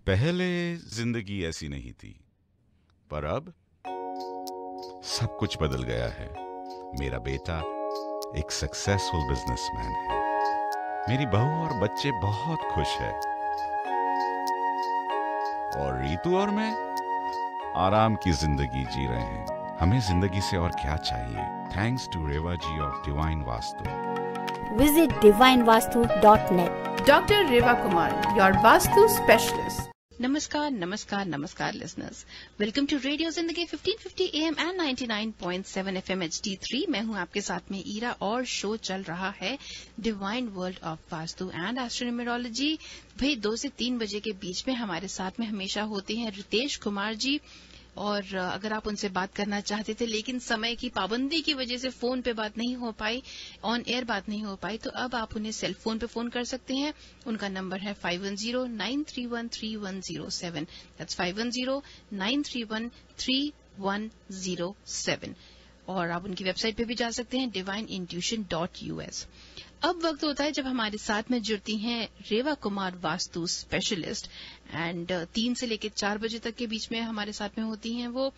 पहले जिंदगी ऐसी नहीं थी, पर अब सब कुछ बदल गया है। मेरा बेटा एक सक्सेसफुल बिजनेसमैन है, मेरी बहू और बच्चे बहुत खुश है, और रीतू और मैं आराम की जिंदगी जी रहे हैं। हमें जिंदगी से और क्या चाहिए? Thanks to Reva ji of divine Vastu. Visit divinevastu.net. Dr. Reva Kumar, your Vastu specialist. नमस्कार नमस्कार नमस्कार लिसनर्स, वेलकम टू रेडियो जिंदगी 1550 AM एंड 99.7 FM HD3। मैं हूं आपके साथ में ईरा और शो चल रहा है divine world of vastu and astronumerology. भाई 2 से 3 बजे के बीच में हमारे साथ में हमेशा होते हैं रितेश कुमार जी, और अगर आप उनसे बात करना चाहते थे लेकिन समय की पाबंदी की वजह से फोन पे बात नहीं हो पाई, ऑन एयर बात नहीं हो पाई, तो अब आप उन्हें सेल फोन पे फोन कर सकते हैं। उनका नंबर है 5109313107। दैट्स 5109313107। और आप उनकी वेबसाइट पे भी जा सकते हैं divineintuition.us। अब वक्त होता है जब हमारे साथ में जुड़ती हैं रेवा कुमार वास्तु स्पेशलिस्ट, एंड 3 से लेकर 4 बजे तक के बीच में हमारे साथ में होती हैं। वो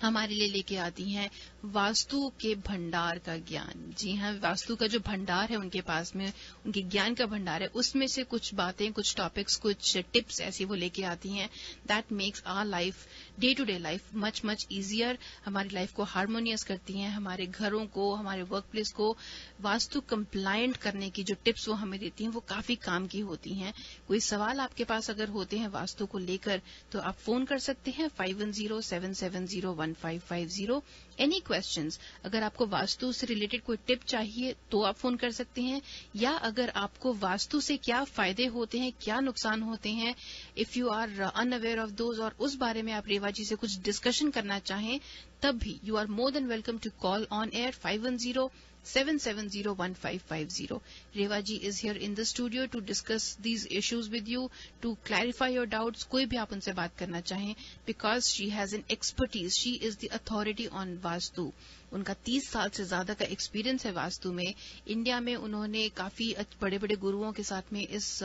हमारे लिए लेके आती हैं वास्तु के भंडार का ज्ञान। जी हाँ, वास्तु का जो भंडार है उनके पास में, उनके ज्ञान का भंडार है, उसमें से कुछ बातें, कुछ टॉपिक्स, कुछ टिप्स ऐसी वो लेके आती हैं that makes our life, day to day life much much easier. हमारी लाइफ को हार्मोनियस करती हैं, हमारे घरों को, हमारे वर्क प्लेस को वास्तु कंप्लायंट करने की जो टिप्स वो हमें देती हैं वो काफी काम की होती हैं। कोई सवाल आपके पास अगर होते हैं वास्तु को लेकर तो आप फोन कर सकते हैं 5107701550। एनी क्वेश्चंस, अगर आपको वास्तु से रिलेटेड कोई टिप चाहिए तो आप फोन कर सकते हैं, या अगर आपको वास्तु से क्या फायदे होते हैं, क्या नुकसान होते हैं, if you are unaware of those, और उस बारे में आप रेवा जी से कुछ डिस्कशन करना चाहें, तब भी you are more than welcome to call on air 5107701550। Reva ji is here in the studio to discuss these issues with you, to clarify your doubts. कोई भी आप उनसे बात करना चाहें, because she has an expertise. She is the authority on vastu. उनका 30 साल से ज्यादा का एक्सपीरियंस है वास्तु में। इंडिया में उन्होंने काफी बड़े बड़े गुरुओं के साथ में इस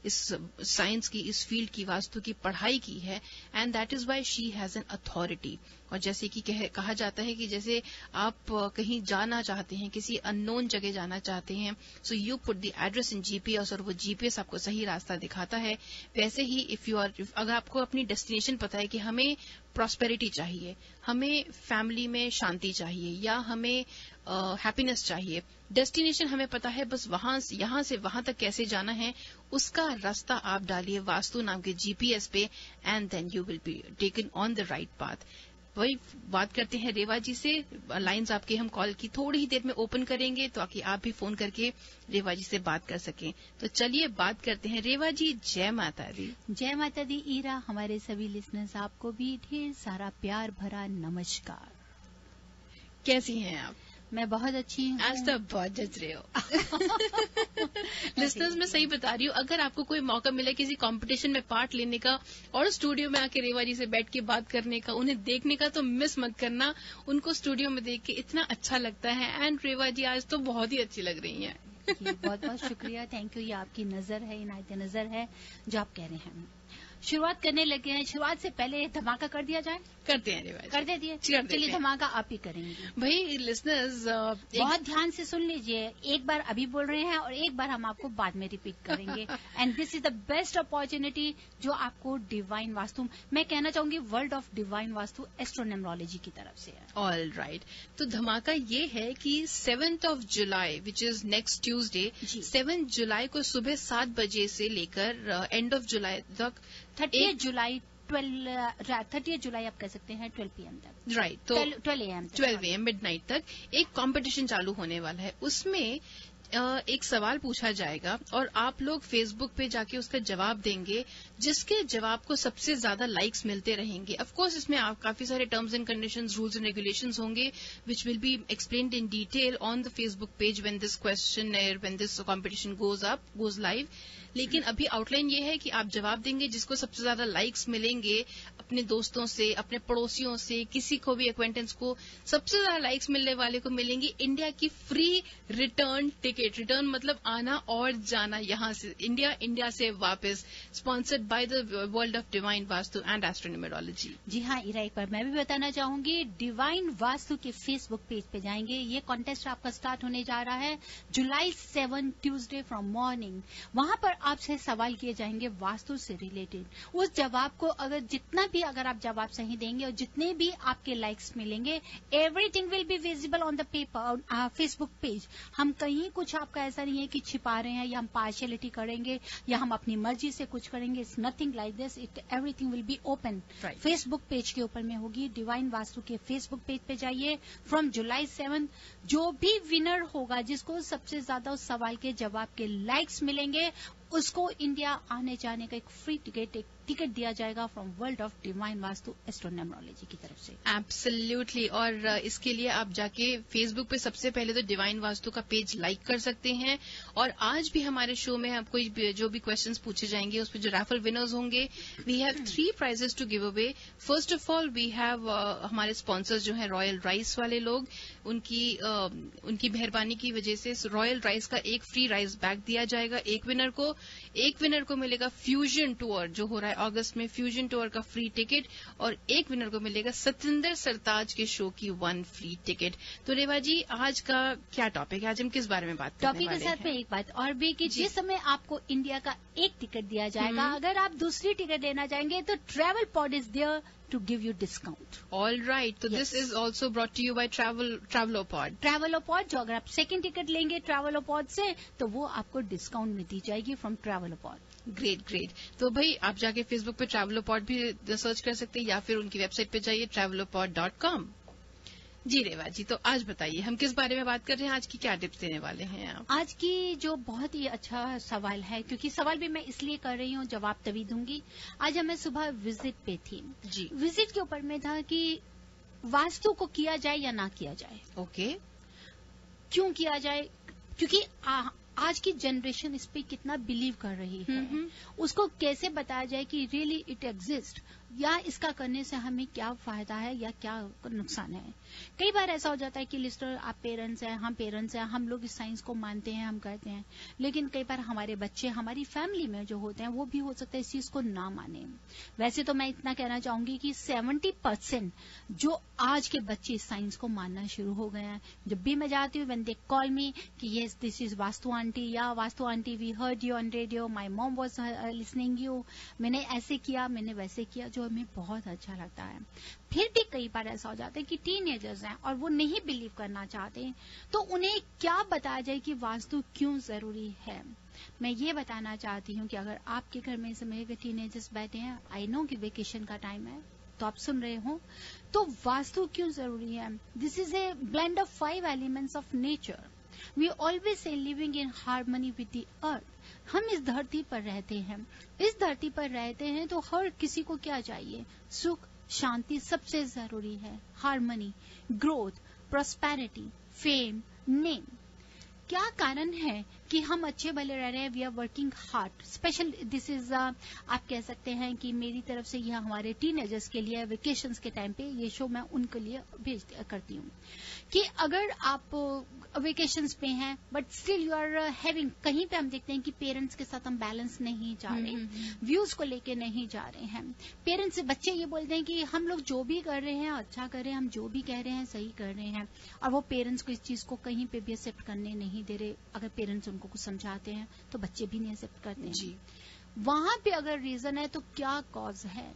साइंस की, इस फील्ड की, वास्तु की पढ़ाई की है, and that is why she has an authority. और जैसे कि कहा जाता है कि जैसे आप कहीं जाना चाहते हैं, किसी अननोन जगह जाना चाहते हैं, so you put the address in GPS और वो जीपीएस आपको सही रास्ता दिखाता है। वैसे ही अगर आपको अपनी डेस्टिनेशन पता है कि हमें प्रॉस्पेरिटी चाहिए, हमें फैमिली में शांति चाहिए, या हमें हैप्पीनेस चाहिए, डेस्टिनेशन हमें पता है, बस यहां से वहां तक कैसे जाना है उसका रास्ता आप डालिए वास्तु नाम के जीपीएस पे, and then you will be taken on the right path. वही बात करते हैं रेवा जी से। लाइंस आपके हम कॉल की थोड़ी ही देर में ओपन करेंगे ताकि आप भी फोन करके रेवा जी से बात कर सकें। तो चलिए बात करते हैं। रेवा जी, जय माता दी। जय माता दी ईरा। हमारे सभी लिसनर्स आपको भी ढेर सारा प्यार भरा नमस्कार। कैसी हैं आप? मैं बहुत अच्छी हूँ। आज तो बहुत जज रहे हो। लिसनर्स, मैं सही बता रही हूँ, अगर आपको कोई मौका मिले किसी कंपटीशन में पार्ट लेने का और स्टूडियो में आके रेवा जी से बैठ के बात करने का, उन्हें देखने का, तो मिस मत करना। उनको स्टूडियो में देख के इतना अच्छा लगता है। एंड रेवा जी आज तो बहुत ही अच्छी लग रही हैं। बहुत बहुत शुक्रिया, थैंक यू। ये आपकी नजर है, इनायत नजर है जो आप कह रहे हैं। शुरुआत करने लगे हैं। शुरुआत से पहले धमाका कर दिया जाए। करते हैं रेवा जी, कर दे दिए। चलिए धमाका आप ही करेंगे। भाई लिसनर्स बहुत ध्यान से सुन लीजिए। एक बार अभी बोल रहे हैं और एक बार हम आपको बाद में रिपीट करेंगे। And this is the best opportunity जो आपको डिवाइन वास्तु, मैं कहना चाहूंगी world of divine vastu astronumerology की तरफ से है। All right. तो धमाका ये है कि 7th of July which is next Tuesday, 7 जुलाई को सुबह 7 बजे से लेकर एंड ऑफ जुलाई तक, 30 जुलाई आप कह सकते हैं 12 PM तक। राइट, तो 12 AM मिडनाइट तक एक कंपटीशन चालू होने वाला है। उसमें एक सवाल पूछा जाएगा और आप लोग फेसबुक पे जाके उसका जवाब देंगे। जिसके जवाब को सबसे ज्यादा लाइक्स मिलते रहेंगे, ऑफ कोर्स इसमें काफी सारे terms and conditions, rules and regulations होंगे which will be explained in detail on the Facebook page when this competition goes live. लेकिन अभी आउटलाइन ये है कि आप जवाब देंगे जिसको सबसे ज्यादा लाइक्स मिलेंगे अपने दोस्तों से, अपने पड़ोसियों से, किसी को भी एक्वेंटेंस को सबसे ज्यादा लाइक्स मिलने वाले को मिलेंगी इंडिया की फ्री रिटर्न टिकट। रिटर्न मतलब आना और जाना यहां से इंडिया से वापस, sponsored by the world of divine vastu and astronumerology. जी हाँ इरा, एक बार मैं भी बताना चाहूंगी, डिवाइन वास्तु के फेसबुक पेज पे जाएंगे। ये कॉन्टेस्ट आपका स्टार्ट होने जा रहा है जुलाई 7 ट्यूसडे फ्रॉम मॉर्निंग। वहां पर आपसे सवाल किए जाएंगे वास्तु से रिलेटेड। उस जवाब को अगर आप जवाब सही देंगे और जितने भी आपके लाइक्स मिलेंगे, everything will be visible on the paper Facebook page. हम कहीं कुछ आपका ऐसा नहीं है कि छिपा रहे हैं या हम पार्शियलिटी करेंगे या हम अपनी मर्जी से कुछ करेंगे। It's nothing like this, everything will be open. Facebook page के ऊपर में होगी, डिवाइन वास्तु के फेसबुक पेज पे जाइए। फ्रॉम जुलाई 7 जो भी विनर होगा, जिसको सबसे ज्यादा उस सवाल के जवाब के लाइक्स मिलेंगे, उसको इंडिया आने जाने का एक फ्री टिकट दिया जाएगा from world of divine vastu astronumerology की तरफ से। एब्सोल्युटली। और इसके लिए आप जाके फेसबुक पे सबसे पहले तो डिवाइन वास्तु का पेज लाइक कर सकते हैं। और आज भी हमारे शो में आपको जो भी क्वेश्चंस पूछे जाएंगे उसमें जो रैफल विनर्स होंगे, we have 3 prizes to give away. First of all we have हमारे स्पॉन्सर्स जो हैं रॉयल राइस वाले लोग, उनकी मेहरबानी की वजह से रॉयल राइस का एक फ्री राइस बैग दिया जाएगा एक विनर को मिलेगा फ्यूजन टूर जो हो रहा है अगस्त में, फ्यूजन टूर का फ्री टिकट, और एक विनर को मिलेगा सतिंदर सरताज के शो की 1 फ्री टिकट। तो रेवा जी, आज का क्या टॉपिक है? आज हम किस बारे में बात करने वाले हैं? टॉपिक के साथ में एक बात और भी कि जिस समय आपको इंडिया का एक टिकट दिया जाएगा, अगर आप दूसरी टिकट लेना चाहेंगे तो Travel Pod is there to give you discount. All right. So Yes. this is also brought to you by Travelopod. Travelopod, जो अगर आप सेकंड टिकट लेंगे Travelopod से तो वो आपको डिस्काउंट में दी जाएगी फ्रॉम Travelopod. ग्रेट। तो भाई आप जाके फेसबुक पे Travelopod भी सर्च कर सकते हैं या फिर उनकी वेबसाइट पे जाइए travelopod.com। जी रेवा जी, तो आज बताइए हम किस बारे में बात कर रहे हैं, आज की क्या टिप्स देने वाले हैं आप? आज की जो बहुत ही अच्छा सवाल है, क्योंकि सवाल भी मैं इसलिए कर रही हूँ, जवाब तभी दूंगी। आज हमें सुबह विजिट पे थी जी। विजिट के ऊपर में था कि वास्तु को किया जाए या ना किया जाए। ओके। क्यों किया जाए? क्योंकि आज की जनरेशन इस पे कितना बिलीव कर रही है, उसको कैसे बताया जाए कि रियली इट एग्जिस्ट, या इसका करने से हमें क्या फायदा है या क्या नुकसान है। कई बार ऐसा हो जाता है कि लिस्टर आप पेरेंट्स हैं, हम पेरेंट्स हैं, हम लोग इस साइंस को मानते हैं, हम कहते हैं, लेकिन कई बार हमारे बच्चे हमारी फैमिली में जो होते हैं वो भी हो सकता है इस चीज को ना माने। वैसे तो मैं इतना कहना चाहूंगी कि 70% जो आज के बच्चे इस साइंस को मानना शुरू हो गए हैं। जब भी मैं जाती हूँ, व्हेन दे कॉल मी कि yes this is vastu aunty, yeah vastu aunty we heard you on radio, my mom was listening you, मैंने ऐसे किया, मैंने वैसे किया, जो हमें बहुत अच्छा लगता है। फिर भी कई बार ऐसा हो जाता है कि टीनेजर्स हैं और वो नहीं बिलीव करना चाहते, तो उन्हें क्या बताया जाए कि वास्तु क्यों जरूरी है। मैं ये बताना चाहती हूँ कि अगर आपके घर में इस समय के टीनेजर्स बैठे हैं, आई नो कि वेकेशन का टाइम है तो आप सुन रहे हो, तो वास्तु क्यों जरूरी है। This is a blend of 5 elements of nature. We always say living in harmony with the earth. हम इस धरती पर रहते हैं तो हर किसी को क्या चाहिए? सुख, शांति सबसे जरूरी है, harmony, growth, prosperity, fame, name. क्या कारण है कि हम अच्छे भले रह रहे हैं? We are working hard. Special this is आप कह सकते हैं कि मेरी तरफ से यह हमारे टीनेजर्स के लिए वेकेशंस के टाइम पे ये शो मैं उनके लिए करती हूँ कि अगर आप वेकेशंस पे हैं but still you are having, कहीं पे हम देखते हैं कि पेरेंट्स के साथ हम बैलेंस नहीं जा रहे, व्यूज को लेके नहीं जा रहे हैं। पेरेंट्स से बच्चे ये बोलते हैं कि हम लोग जो भी कर रहे हैं अच्छा कर रहे हैं, हम जो भी कह रहे हैं सही कर रहे हैं, और वो पेरेंट्स को इस चीज को कहीं पे भी एक्सेप्ट करने नहीं दे रहे। अगर पेरेंट्स उनको कुछ समझाते हैं तो बच्चे भी नहीं एक्सेप्ट करते हैं। जी। वहां पे अगर रीजन है तो क्या कॉज है?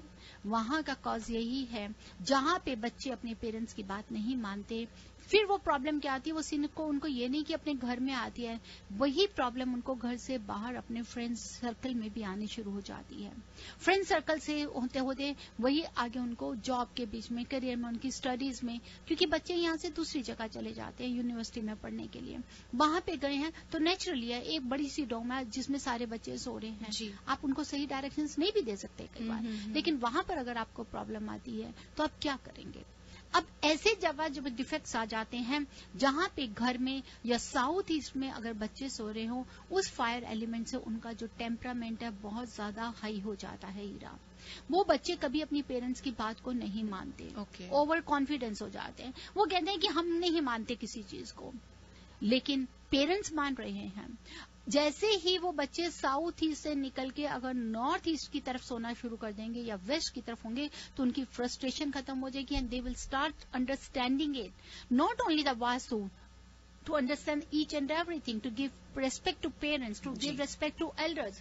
वहां का कॉज यही है, जहां पे बच्चे अपने पेरेंट्स की बात नहीं मानते, फिर वो प्रॉब्लम क्या आती है, वो सीन को उनको ये नहीं कि अपने घर में आती है, वही प्रॉब्लम उनको घर से बाहर अपने फ्रेंड्स सर्कल में भी आनी शुरू हो जाती है। फ्रेंड सर्कल से होते होते वही आगे उनको जॉब के बीच में, करियर में, उनकी स्टडीज में, क्योंकि बच्चे यहाँ से दूसरी जगह चले जाते हैं यूनिवर्सिटी में पढ़ने के लिए। वहां पे गए हैं तो नेचुरली है एक बड़ी सी डोम है जिसमें सारे बच्चे सो रहे हैं, जी। आप उनको सही डायरेक्शंस नहीं भी दे सकते कई बार, लेकिन वहां पर अगर आपको प्रॉब्लम आती है तो आप क्या करेंगे? अब ऐसे जगह जब डिफेक्ट्स आ जाते हैं जहां पे घर में या साउथ ईस्ट में अगर बच्चे सो रहे हो, उस फायर एलिमेंट से उनका जो टेम्परामेंट है बहुत ज्यादा हाई हो जाता है हीरा। वो बच्चे कभी अपनी पेरेंट्स की बात को नहीं मानते, ओवर कॉन्फिडेंस हो जाते हैं। वो कहते हैं कि हम नहीं मानते किसी चीज को, लेकिन पेरेंट्स मान रहे हैं। जैसे ही वो बच्चे साउथ ईस्ट से निकल के अगर नॉर्थ ईस्ट की तरफ सोना शुरू कर देंगे या वेस्ट की तरफ होंगे, तो उनकी फ्रस्ट्रेशन खत्म हो जाएगी and they will start understanding it, not only the vastu, to understand each and everything, to give respect to parents, to give respect to elders,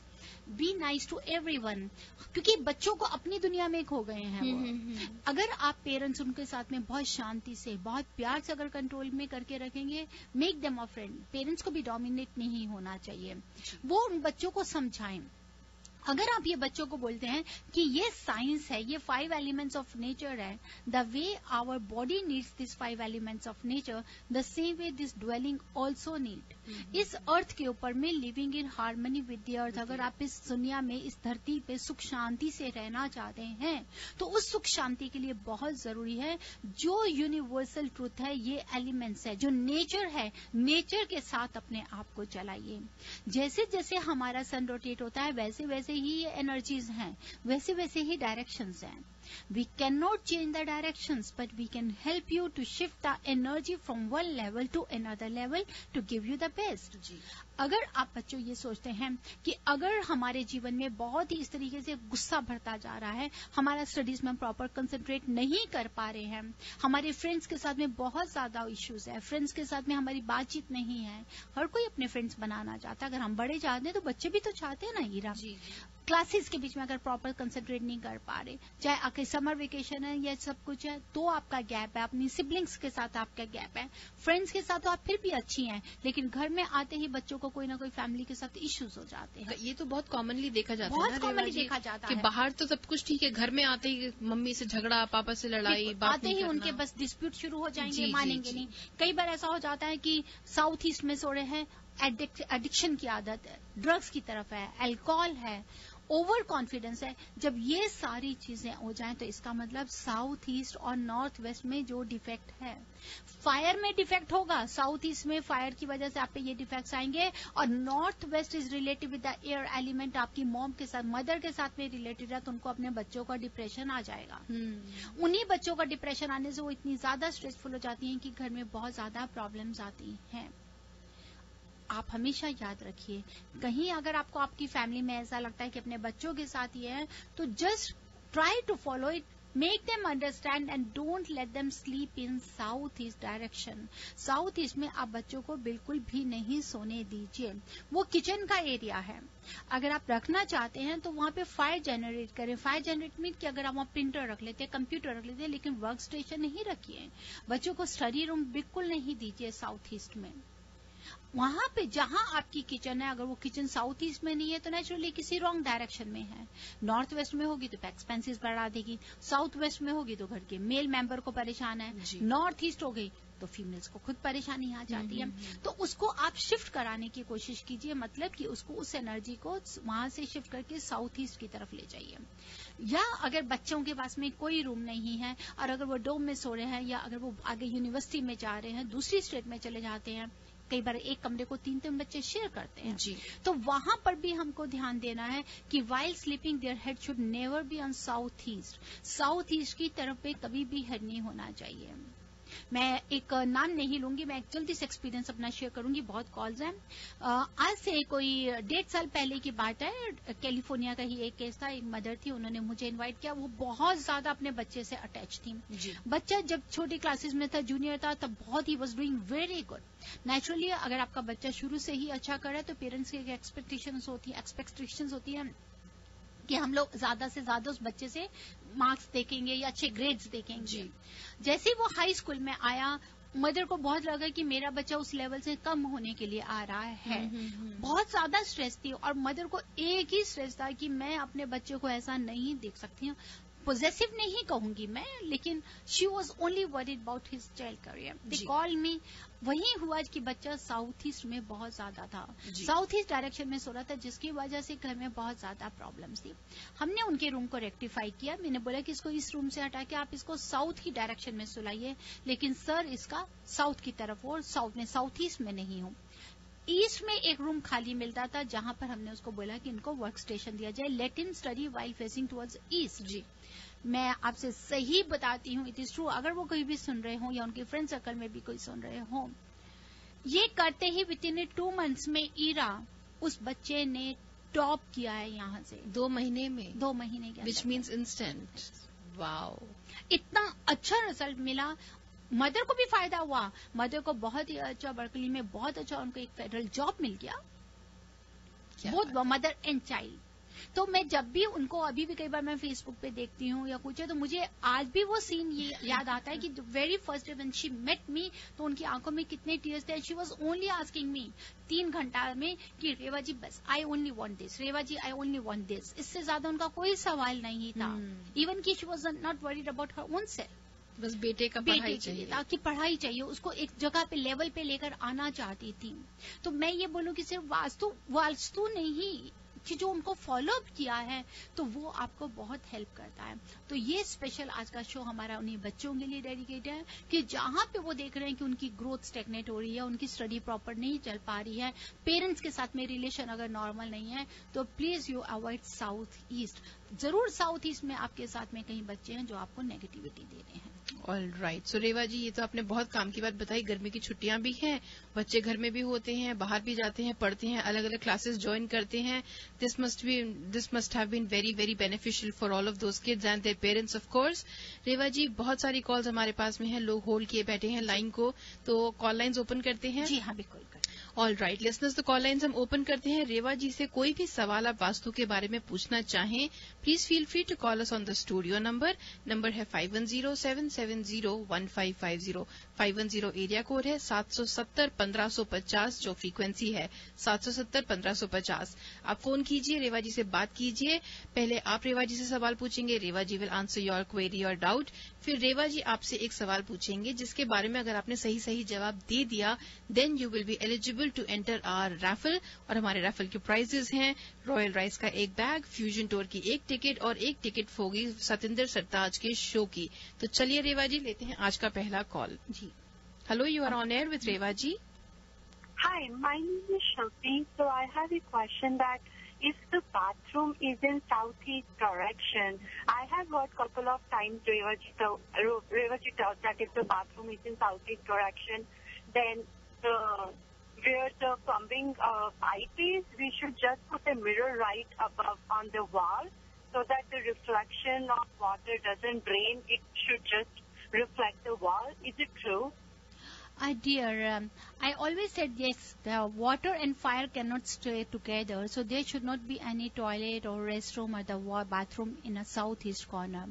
be nice to everyone, क्योंकि बच्चों को अपनी दुनिया में खो गए हैं वो। अगर आप पेरेंट्स उनके साथ में बहुत शांति से, बहुत प्यार से अगर कंट्रोल में करके रखेंगे, make them a friend. Parents को भी डोमिनेट नहीं होना चाहिए, वो उन बच्चों को समझाएं। अगर आप ये बच्चों को बोलते हैं कि ये साइंस है, ये 5 एलिमेंट्स ऑफ नेचर है, the way our body needs this 5 elements of nature, the same way this dwelling also need. इस अर्थ के ऊपर में living in harmony with the earth, अगर आप इस दुनिया में, इस धरती पे सुख शांति से रहना चाहते हैं, तो उस सुख शांति के लिए बहुत जरूरी है जो यूनिवर्सल ट्रूथ है, ये एलिमेंट्स है, जो नेचर है, नेचर के साथ अपने आप को चलाइए। जैसे जैसे हमारा सन रोटेट होता है, वैसे वैसे ही ये एनर्जीज हैं, वैसे वैसे ही डायरेक्शंस हैं। We cannot change the directions, but we can help you to shift the energy from one level to another level to give you the best. अगर आप बच्चों ये सोचते हैं कि अगर हमारे जीवन में बहुत ही इस तरीके से गुस्सा भरता जा रहा है, हमारा स्टडीज में हम प्रॉपर कंसंट्रेट नहीं कर पा रहे हैं, हमारे फ्रेंड्स के साथ में बहुत ज्यादा इश्यूज है, फ्रेंड्स के साथ में हमारी बातचीत नहीं है, हर कोई अपने फ्रेंड्स बनाना चाहता है। अगर हम बड़े चाहते हैं तो बच्चे भी तो चाहते हैं ना हीरा। क्लासेस के बीच में अगर प्रॉपर कंसंट्रेट नहीं कर पा रहे, चाहे आपके समर वेकेशन है या सब कुछ है, तो आपका गैप है, अपनी सिबलिंग्स के साथ आपका गैप है, फ्रेंड्स के साथ तो आप फिर भी अच्छी हैं, लेकिन घर में आते ही बच्चों को कोई ना कोई फैमिली के साथ इश्यूज हो जाते हैं। ये तो बहुत कॉमनली देखा जाता है, बहुत कॉमनली देखा जाता है कि बाहर तो सब कुछ ठीक है, घर में आते ही मम्मी से झगड़ा, पापा से लड़ाई, आते ही उनके बस डिस्प्यूट शुरू हो जाएंगे, मानेंगे नहीं। कई बार ऐसा हो जाता है कि साउथ ईस्ट में सो रहे हैं, एडिक्शन की आदत है, ड्रग्स की तरफ है, अल्कोहल है, ओवर कॉन्फिडेंस है। जब ये सारी चीजें हो जाएं तो इसका मतलब साउथ ईस्ट और नॉर्थ वेस्ट में जो डिफेक्ट है, फायर में डिफेक्ट होगा, साउथ ईस्ट में फायर की वजह से आप पे ये डिफेक्ट्स आएंगे, और north west is related with the air element, आपकी मॉम के साथ, मदर के साथ में रिलेटेड है, तो उनको अपने बच्चों का डिप्रेशन आ जाएगा। उन्हीं बच्चों का डिप्रेशन आने से वो इतनी ज्यादा स्ट्रेसफुल हो जाती हैं कि घर में बहुत ज्यादा प्रॉब्लम्स आती हैं। आप हमेशा याद रखिए, कहीं अगर आपको आपकी फैमिली में ऐसा लगता है कि अपने बच्चों के साथ ये है, तो just try to follow it, make them understand and don't let them sleep in south east direction. South east में आप बच्चों को बिल्कुल भी नहीं सोने दीजिए, वो किचन का एरिया है। अगर आप रखना चाहते हैं तो वहां पे फायर जनरेट करें। फायर जनरेट मीन कि अगर आप वहां प्रिंटर रख लेते हैं, कंप्यूटर रख लेते हैं, लेकिन वर्क स्टेशन नहीं रखिए। बच्चों को स्टडी रूम बिल्कुल नहीं दीजिए साउथ ईस्ट में। वहां पे जहां आपकी किचन है, अगर वो किचन साउथ ईस्ट में नहीं है तो नेचुरली किसी रॉन्ग डायरेक्शन में है। नॉर्थ वेस्ट में होगी तो एक्सपेंसेस बढ़ा देगी, साउथ वेस्ट में होगी तो घर के मेल मेंबर को परेशान है, नॉर्थ ईस्ट हो गई तो फीमेल्स को खुद परेशानी आ जाती है। तो उसको आप शिफ्ट कराने की कोशिश कीजिए, मतलब कि उसको, उस एनर्जी को वहां से शिफ्ट करके साउथ ईस्ट की तरफ ले जाइए। या अगर बच्चों के पास में कोई रूम नहीं है और अगर वो डोम में सो रहे हैं, या अगर वो आगे यूनिवर्सिटी में जा रहे हैं, दूसरी स्टेट में चले जाते हैं, कई बार एक कमरे को 3-3 बच्चे शेयर करते हैं जी, तो वहां पर भी हमको ध्यान देना है कि while sleeping their head should never be on south east. South east की तरफ पे कभी भी हेड नहीं होना चाहिए। मैं एक नाम नहीं लूंगी, मैं एक जल्दी से एक्सपीरियंस अपना शेयर करूंगी, बहुत कॉल्स हैं। आज से कोई 1.5 साल पहले की बात है, कैलिफोर्निया का ही एक केस था। एक मदर थी, उन्होंने मुझे इनवाइट किया, वो बहुत ज्यादा अपने बच्चे से अटैच थी। बच्चा जब छोटी क्लासेस में था, जूनियर था, तब बहुत he was doing very good. Naturally अगर आपका बच्चा शुरू से ही अच्छा कर रहा है तो पेरेंट्स की एक्सपेक्टेशंस होती है कि हम लोग ज्यादा से ज्यादा उस बच्चे से मार्क्स देखेंगे या अच्छे ग्रेड्स देखेंगे। जैसे वो हाई स्कूल में आया, मदर को बहुत लगा कि मेरा बच्चा उस लेवल से कम होने के लिए आ रहा है। बहुत ज्यादा स्ट्रेस थी और मदर को एक ही स्ट्रेस था कि मैं अपने बच्चे को ऐसा नहीं देख सकती हूँ। पोजेसिव नहीं कहूंगी मैं, लेकिन she was only worried about his child career. They call मी. वही हुआ कि बच्चा साउथ ईस्ट में बहुत ज्यादा था, साउथ ईस्ट डायरेक्शन में सो रहा था, जिसकी वजह से घर में बहुत ज्यादा प्रॉब्लम्स थी. हमने उनके रूम को रेक्टिफाई किया. मैंने बोला कि इसको इस रूम से हटा के आप इसको साउथ की डायरेक्शन में सुलाइए, लेकिन सर इसका साउथ की तरफ हो, और साउथ में, साउथ ईस्ट में नहीं हो. ईस्ट में एक रूम खाली मिलता था, जहां पर हमने उसको बोला कि इनको वर्क स्टेशन दिया जाए, let him study while facing towards east. जी, मैं आपसे सही बताती हूँ, इट इज ट्रू. अगर वो कहीं भी सुन रहे हो या उनके फ्रेंड सर्कल में भी कोई सुन रहे हो, ये करते ही विद इन 2 months में ईरा उस बच्चे ने टॉप किया है यहाँ से. 2 महीने में? 2 महीने के, विच मीन्स इंस्टेंट. वाओ, इतना अच्छा रिजल्ट मिला. मदर को भी फायदा हुआ. मदर को बहुत ही अच्छा, बर्कली में बहुत अच्छा उनको एक फेडरल जॉब मिल गया, बोथ मदर एंड चाइल्ड. तो मैं जब भी उनको, अभी भी कई बार मैं फेसबुक पे देखती हूँ या कुछ है, तो मुझे आज भी वो सीन ये याद आता है कि very first day when she met me, तो उनकी आंखों में कितने टीयर्स थे. She was only asking me 3 घंटा में कि रेवा जी बस I only want this, Reva ji I only want this. इससे ज्यादा उनका कोई सवाल नहीं था. इवन की she was not worried about her own self. बस बेटे का पढ़ाई चाहिए, ताकि पढ़ाई चाहिए उसको, एक जगह पे लेवल पे लेकर आना चाहती थी. तो मैं ये बोलूं कि सिर्फ वास्तु नहीं, कि जो उनको फॉलो अप किया है तो वो आपको बहुत हेल्प करता है. तो ये स्पेशल आज का शो हमारा उन्हीं बच्चों के लिए डेडिकेटेड है कि जहां पे वो देख रहे हैं कि उनकी ग्रोथ स्टेगनेट हो रही है, उनकी स्टडी प्रॉपर नहीं चल पा रही है, पेरेंट्स के साथ में रिलेशन अगर नॉर्मल नहीं है, तो please you avoid south east. जरूर साउथ ईस्ट में आपके साथ में कहीं बच्चे हैं जो आपको नेगेटिविटी दे रहे हैं. All right. सो रेवा जी, ये तो आपने बहुत काम की बात बताई. गर्मी की छुट्टियां भी हैं, बच्चे घर में भी होते हैं, बाहर भी जाते हैं, पढ़ते हैं, अलग अलग क्लासेस ज्वाइन करते हैं. This must have been very very beneficial for all of those kids and their parents of course. Reva ji, बहुत सारी कॉल्स हमारे पास में हैं, लोग होल्ड किए बैठे हैं लाइन को, तो कॉल लाइन्स ओपन करते हैं. जी हाँ, बिल्कुल. ऑल राइट लिसनर्स, तो कॉल लाइन्स हम ओपन करते हैं. रेवा जी से कोई भी सवाल आप वास्तु के बारे में पूछना चाहें, please feel free to call us on the studio number है 5107701550. 510 एरिया कोड है, 770-1550 जो फ्रीक्वेंसी है, 770-1550. आप फोन कीजिए, रेवा जी से बात कीजिए. पहले आप रेवा जी से सवाल पूछेंगे, रेवा जी विल आंसर योर क्वेरी और डाउट. फिर रेवा जी आपसे एक सवाल पूछेंगे, जिसके बारे में अगर आपने सही सही जवाब दे दिया, then you will be eligible to enter our raffle. और हमारे रैफल के प्राइजेस हैं रॉयल राइस का एक बैग, फ्यूजन टूर की एक टिकट और एक टिकट होगी सतिंदर सरताज के शो की. तो चलिए रेवा जी, लेते हैं आज का पहला कॉल. जी, hello, you are on air with Reva ji. Hi, my name is Shilpi. So I have a question that if the bathroom is in southeast direction, I have heard couple of times Revaji tells that if the bathroom is in southeast direction, then where the plumbing pipe is, we should just put a mirror right above on the wall so that the reflection of water doesn't drain. It should just reflect the wall. Is it true? Dear, I always said yes, the water and fire cannot stay together, so there should not be any toilet or restroom or the bathroom in a southeast corner.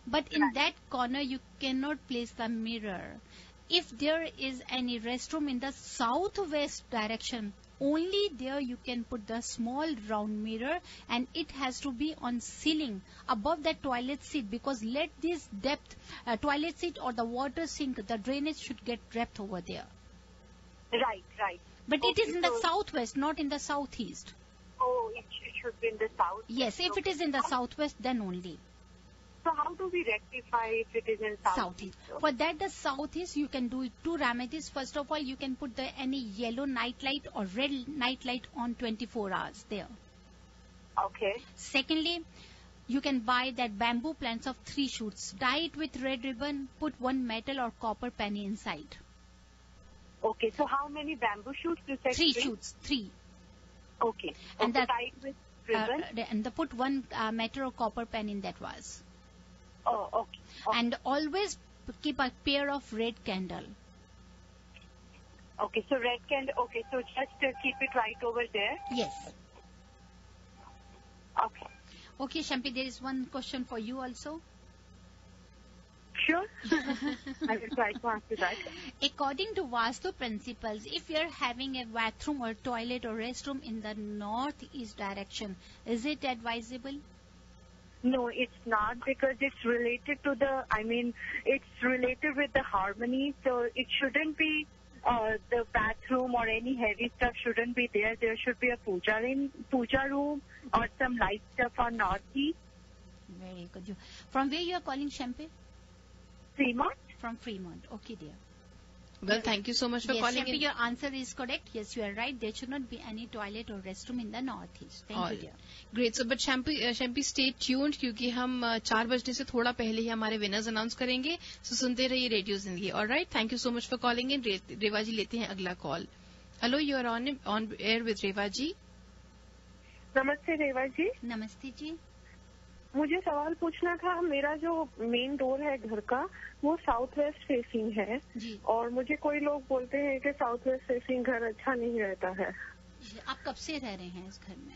But in that corner, you cannot place the mirror. If there is any restroom in the southwest direction, only there you can put the small round mirror, and it has to be on ceiling above the toilet seat, because let this depth toilet seat or the water sink, the drainage should get depth over there. Right. But it is in the southwest, not in the southeast. Oh, it should be in the south. Yes, if it is in the southwest, then only. So how do we rectify if it is in southeast? For that, the southeast, you can do 2 remedies. First of all, you can put any yellow night light or red night light on 24 hours there. Okay. Secondly, you can buy that bamboo plants of 3 shoots. Tie it with red ribbon, put 1 metal or copper penny inside. Okay, so how many bamboo shoots you said? 3 shoots, 3. Okay. And tie it with ribbon? And put 1 metal or copper pen in that vase. Oh, okay. And always keep a pair of red candle. Okay, so red candle. Okay, so just keep it right over there. Yes. Okay. Okay, Shampi, there is one question for you also. Sure. I will try to answer that. According to Vastu principles, if you are having a bathroom or toilet or restroom in the northeast direction, is it advisable? No, it's not, because it's related to it's related with the harmony, so it shouldn't be the bathroom or any heavy stuff shouldn't be there. There should be a puja room or some light stuff on northeast. Very good. From where you are calling, Shempe? Fremont? From Fremont. Okay, dear. Well, thank you so much for Yes, calling Shempe, in. your answer is correct. Yes, you are right. There should not be any toilet or restroom in the northeast. Thank you, dear. Great. So but Shampy stay tuned, क्योंकि हम 4 बजने से थोड़ा पहले ही हमारे winners announce करेंगे. सो सुनते रहिए radio Zindagi. Alright, thank you so much for calling in. Reva ji लेते हैं अगला call. Hello, you are on air with Reva ji. नमस्ते रेवा जी. नमस्ते जी. मुझे सवाल पूछना था. मेरा जो मेन डोर है घर का, वो साउथ वेस्ट फेसिंग है जी. और मुझे कोई लोग बोलते हैं कि साउथ वेस्ट फेसिंग घर अच्छा नहीं रहता है. आप कब से रह रहे हैं इस घर में?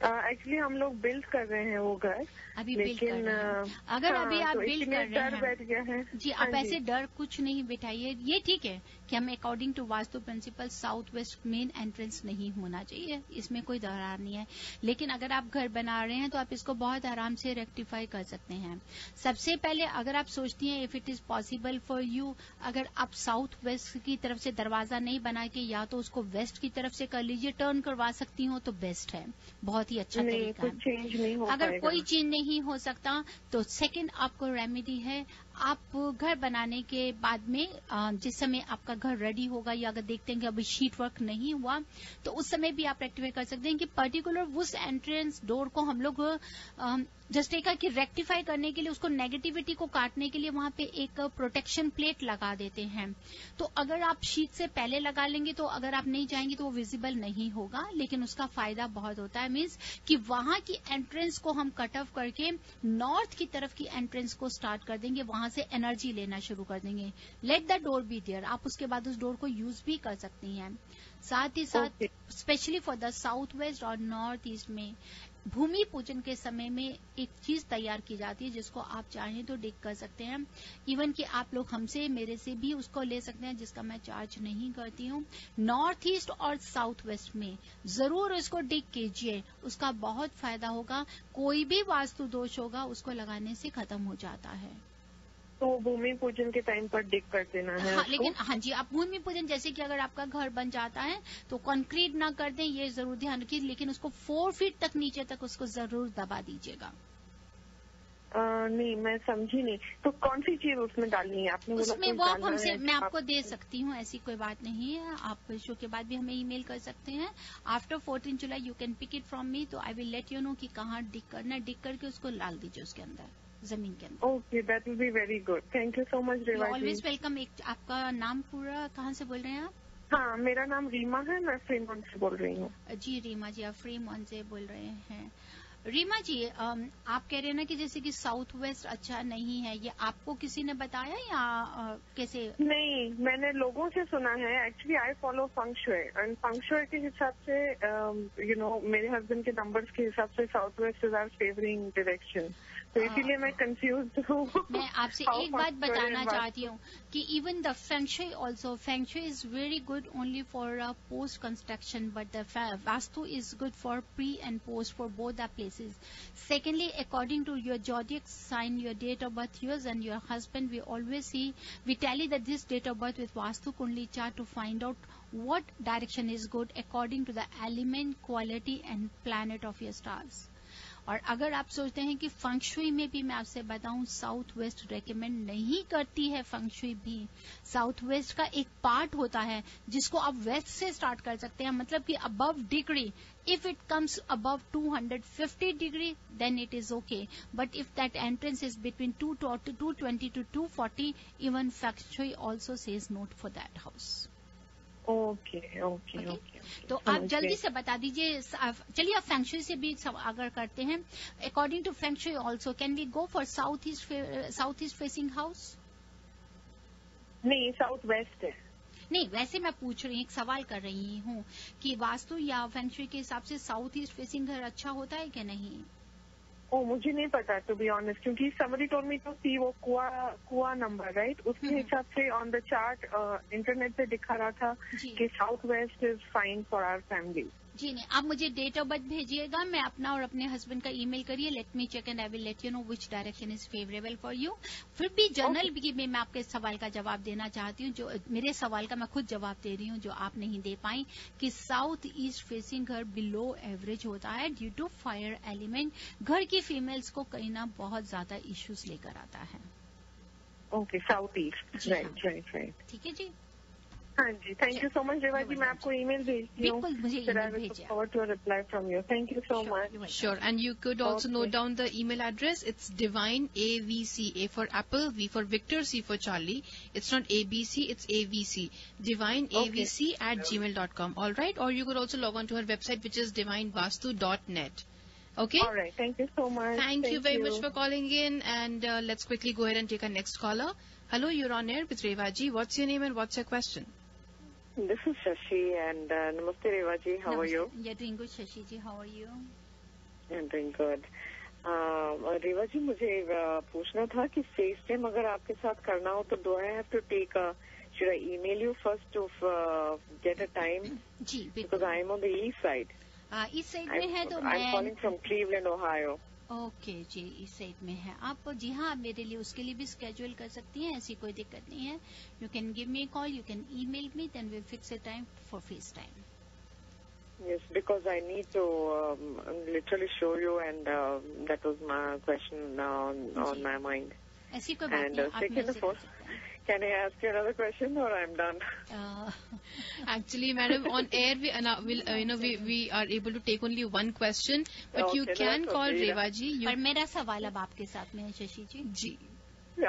एक्चुअली हम लोग बिल्ड कर रहे हैं वो घर. अभी बिल्ड कर रहे हैं. अगर अभी आप बिल्ड कर रहे डर बैठ गया है जी, आप ऐसे डर कुछ नहीं बिठाइए. ये ठीक है कि हम according to Vastu principle south west main entrance नहीं होना चाहिए, इसमें कोई दरार नहीं है. लेकिन अगर आप घर बना रहे हैं तो आप इसको बहुत आराम से रेक्टिफाई कर सकते हैं. सबसे पहले अगर आप सोचती हैं if it is possible for you, अगर आप साउथ वेस्ट की तरफ से दरवाजा नहीं बना के या तो उसको वेस्ट की तरफ से कर लीजिए, टर्न करवा सकती हो तो बेस्ट है. बहुत ही अच्छा तरीका कुछ चेंज नहीं हो है. अगर पाएगा. कोई चीज नहीं हो सकता तो सेकंड आपको रेमेडी है. आप घर बनाने के बाद में जिस समय आपका घर रेडी होगा या अगर देखते हैं कि अभी शीट वर्क नहीं हुआ तो उस समय भी आप रेक्टिफाई कर सकते हैं कि पर्टिकुलर उस एंट्रेंस डोर को हम लोग जस्ट एक कि रेक्टिफाई करने के लिए, उसको नेगेटिविटी को काटने के लिए वहां पे एक प्रोटेक्शन प्लेट लगा देते हैं. तो अगर आप शीट से पहले लगा लेंगे तो अगर आप नहीं चाहेंगे तो वो विजिबल नहीं होगा, लेकिन उसका फायदा बहुत होता है. मीन्स कि वहां की एंट्रेंस को हम कट ऑफ करके नॉर्थ की तरफ की एंट्रेंस को स्टार्ट कर देंगे, वहां से एनर्जी लेना शुरू कर देंगे. Let the door be there. आप उसके बाद उस डोर को यूज भी कर सकती हैं. साथ ही साथ specially for the south west और नॉर्थ ईस्ट में भूमि पूजन के समय में एक चीज तैयार की जाती है जिसको आप चाहें तो डिग कर सकते हैं. इवन कि आप लोग हमसे मेरे से भी उसको ले सकते हैं, जिसका मैं चार्ज नहीं करती हूँ. नॉर्थ ईस्ट और साउथ वेस्ट में जरूर उसको डिग कीजिए, उसका बहुत फायदा होगा. कोई भी वास्तु दोष होगा उसको लगाने से खत्म हो जाता है. तो भूमि पूजन के टाइम पर डिग कर देना है. हाँ, लेकिन हाँ जी, आप भूमि पूजन जैसे कि अगर आपका घर बन जाता है तो कंक्रीट ना कर दें, ये जरूर ध्यान रखिए. लेकिन उसको 4 फीट तक नीचे तक उसको जरूर दबा दीजिएगा. नहीं, मैं समझी नहीं. तो कौन सी चीज उसमें डालनी है? आपने बोला उसमें वो आप हमसे, मैं आपको दे सकती हूँ, ऐसी कोई बात नहीं है. आप शो के बाद भी हमें ईमेल कर सकते हैं. After 14 July you can pick it from me. तो I will let you know कि कहाँ डिग करना है. डिग करके उसको डाल दीजिए उसके अंदर, जमीन के अंदर. Okay, that will be very good. Thank you so much Reva ji. Always welcome. एक आपका नाम पूरा कहाँ से बोल रहे हैं आप? हाँ, मेरा नाम रीमा है. मैं फ्रीमॉन्ट से बोल रही हूँ. जी रीमा जी, आप फ्रीमॉन्ट से बोल रहे हैं. रीमा जी, आप कह रहे हैं ना कि जैसे कि साउथ वेस्ट अच्छा नहीं है, ये आपको किसी ने बताया या कैसे? नहीं, मैंने लोगों से सुना है. Actually I follow feng shui and feng shui के हिसाब से मेरे हस्बैंड के नंबर्स के हिसाब से south west is our favouring direction. तो इसीलिए मैं कंफ्यूज हूँ. मैं आपसे एक बात बताना चाहती हूँ कि even the Feng shui also, feng shui is very good only for post construction, but the vastu is good for pre and post for both the places. Secondly, according to your zodiac sign, your date of birth, yours and your husband, we tally that this date of birth with Vastu Kundli chart to find out what direction is good according to the element, quality and planet of your stars. और अगर आप सोचते हैं कि फंग Shuey में भी मैं आपसे बताऊं, साउथ वेस्ट रेकमेंड नहीं करती है. फंग शुई भी साउथ वेस्ट का एक पार्ट होता है जिसको आप वेस्ट से स्टार्ट कर सकते हैं. मतलब कि above degree, if it comes above 250 degree then it is okay, but if that entrance is between 220 to 240, even feng shui also says not for that house. Okay. तो आप जल्दी से बता दीजिए. चलिए, आप फेंग शुई से भी अगर करते हैं, according to feng shui also can we go for south east facing house? नहीं, साउथ वेस्ट है. नहीं, वैसे मैं पूछ रही हूँ, एक सवाल कर रही हूँ कि वास्तु या फेंग शुई के हिसाब से साउथ ईस्ट फेसिंग घर अच्छा होता है कि नहीं? मुझे नहीं पता टू बी ऑनेस्ट, क्योंकि समबडी टोल्ड मी टू सी वो कुआ नंबर, राइट? उसके हिसाब से ऑन द चार्ट इंटरनेट पे दिखा रहा था कि south west is fine for our family. जी नहीं, आप मुझे डेट ऑफ बर्थ भेजिएगा, मैं अपना और अपने हस्बैंड का ईमेल करिए, let me check and I will let you know which direction is favourable for you. फिर भी जनरल भी मैं आपके सवाल का जवाब देना चाहती हूँ, जो मेरे सवाल का मैं खुद जवाब दे रही हूँ जो आप नहीं दे पाई, कि साउथ ईस्ट फेसिंग घर बिलो एवरेज होता है ड्यू टू फायर एलिमेंट। घर की फीमेल्स को कहीं ना बहुत ज्यादा इश्यूज लेकर आता है। ओके, साउथ ईस्ट, जी राइट राइट राइट। ठीक है जी, हाँ जी, thank you so much Reva ji, मैं आपको ईमेल भेजती हूँ। बिल्कुल मुझे फिर आई ईमेल विल भेजिए। Forward to reply from you. Thank you so much. Sure, and you could also Okay. note down the email address. It's divine, AVC, A for Apple, V for Victor, C for Charlie. It's not ABC, it's AVC. Divine, Okay. AVC @gmail.com. All right, or you could also log on to her website, which is divinevastu.net. Okay? All right, thank you so much. Thank you very much for calling in, and let's quickly go ahead and take our next caller. Hello, you're on air with Reva ji. What's your name and what's your question? This is Shashi, and namaste Reva ji. How are you? You're doing good, Shashi ji. How are you? I'm doing good. रेवा जी, मुझे पूछना था कि face time अगर आपके साथ करना हो तो do I have to take should I email you first to get a time? Ji Because बिल्कुल। I'm on the east side. इस साइड में है तो I'm calling मैं from Cleveland, Ohio. ओके जी, इस साइड में है आप। जी हाँ, आप मेरे लिए उसके लिए भी स्केड्यूल कर सकती हैं, ऐसी कोई दिक्कत नहीं है। You can give me call, you can email me, then we fix a time for FaceTime. Yes, because I need to literally show you, and that was my question on जी। my mind. ऐसी कोई बात And नहीं, आप second मेरे of से all, कर सकते हैं। can I ask you another question or I'm done? Actually, madam, on air we are able to take only one question, but you Okay, can that's call okay. Reva ji. पर मेरा सवाल अब आपके साथ में है शशि जी। जी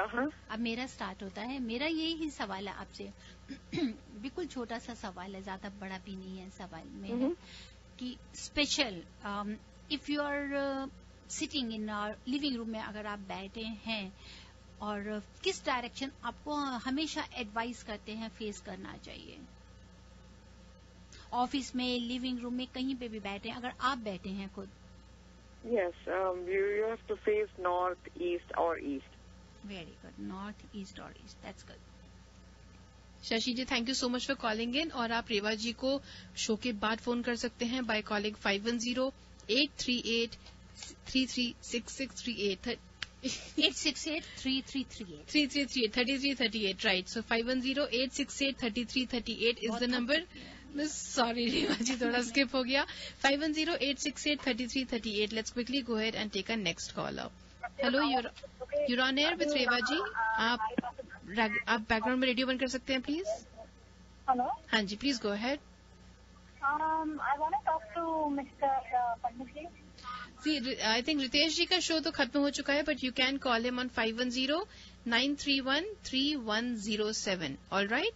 Uh-huh. अब मेरा स्टार्ट होता है। मेरा यही ही सवाल है आपसे बिल्कुल छोटा सा सवाल है, ज्यादा बड़ा भी नहीं है सवाल में है कि special if you are sitting in living room में अगर आप बैठे हैं और किस डायरेक्शन आपको हमेशा एडवाइस करते हैं फेस करना चाहिए, ऑफिस में, लिविंग रूम में, कहीं पे भी बैठे हैं, अगर आप बैठे हैं खुद। Yes, you have to face north, east or east. Very good, north east or east, that's good. Shashi ji, thank you so much for calling in, और आप रेवा जी को शो के बाद फोन कर सकते हैं by calling 510-838-336638 868-3338 3338 right. So 510-868-3338 is the number. Sorry Reva ji, थोड़ा स्किप हो गया। 510-868-3338। Let's quickly go ahead and take a next caller. Hello, you're on air with Reva ji. आप बैकग्राउंड में रेडियो बंद कर सकते हैं प्लीज? Hello. हाँ जी, please go ahead. I want to talk to Mr. Pandit. I think Ritesh ji का शो तो खत्म हो चुका है, but you can call him on 510-931-3107। All right,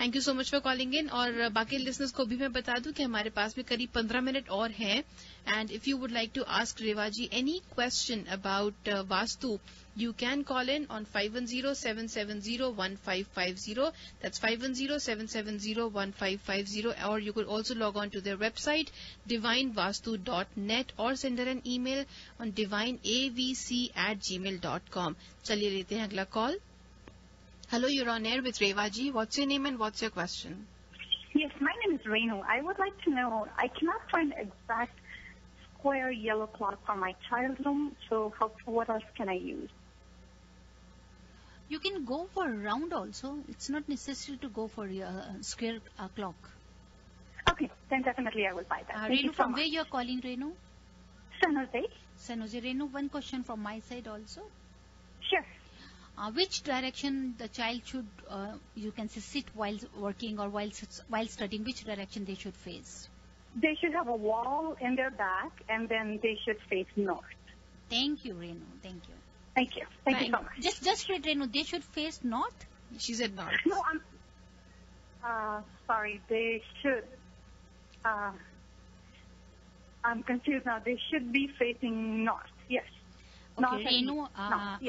thank you so much for calling in. और बाकी लिसनर्स को भी मैं बता दूं कि हमारे पास में करीब 15 मिनट और हैं, and if you would like to ask Reva ji any question about Vastu, you can call in on 510-770-1550. That's 510-770-1550. Or you could also log on to their website, divinevastu.net, or send her an email on divineavc@gmail.com. चलिए लेते हैं अगला call. Hello, you're on air with Reva ji. What's your name and what's your question? Yes, my name is Renu. I would like to know, I cannot find exact square yellow cloth for my child's room, so what else can I use? You can go for round also. It's not necessary to go for your square clock. Okay, then definitely I will buy that. Thank Renu, you so from much. where you are calling, Renu? San Jose? San Jose. Renu, one question from my side also. Sure. Which direction the child should, you can say, sit while working or while studying? Which direction they should face? They should have a wall in their back, and then they should face north. Thank you, Renu. Thank you. Thank you. Thank you so much. Just read, Renu. They should face north. She said not. No, sorry. They should. I'm confused now. They should be facing north. Yes. Okay, Renu, yes.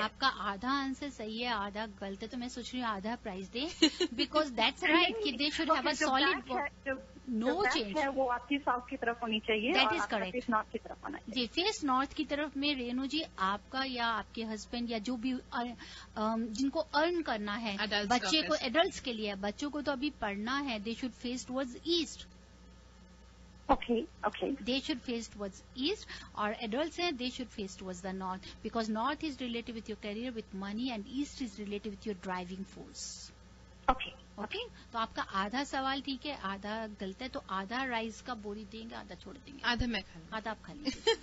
आपका आधा answer सही है, आधा गलत है, तो मैं सोच रही हूँ आधा प्राइस दे, बिकॉज दैट्स राइट कि they should have a solid no change. वो आपकी साउथ की तरफ होनी चाहिए। That और is आपका correct. face नॉर्थ की तरफ होना चाहिए। जी, फेस नॉर्थ की तरफ में। रेणु जी, आपका या आपके हस्बैंड या जो भी जिनको अर्न करना है, Adults बच्चे का को, एडल्ट्स के लिए, बच्चों को तो अभी पढ़ना है, they should face towards east. Okay. They should face towards east, or adults हैं, they should face towards the north, because north is related with your career, with money, and east is related with your driving force. Okay. Okay तो आपका आधा सवाल ठीक है, आधा गलत है, तो आधा राइस का बोरी देंगे, आधा छोड़ देंगे, आधा मैं खा लूं। आधा आप खा लीजिए।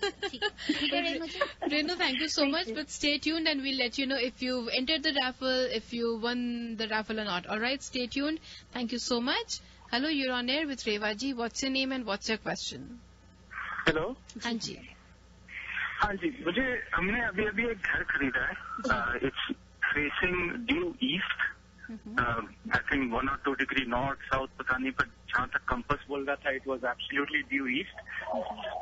ठीक है रेनू जी। Renu, thank you so much, but stay tuned and we'll let you know if you've entered the raffle, if you won the raffle or not. All right, stay tuned. Thank you so much. Hello, you're on air with Rewa ji. What's your name and what's your question? Hello. हाँ जी। हाँ जी, हमने अभी एक घर खरीदा है। It's facing due east. I think 1 or 2 degree north south पता नहीं, पर जहाँ तक कंपास बोल रहा था it was absolutely due east.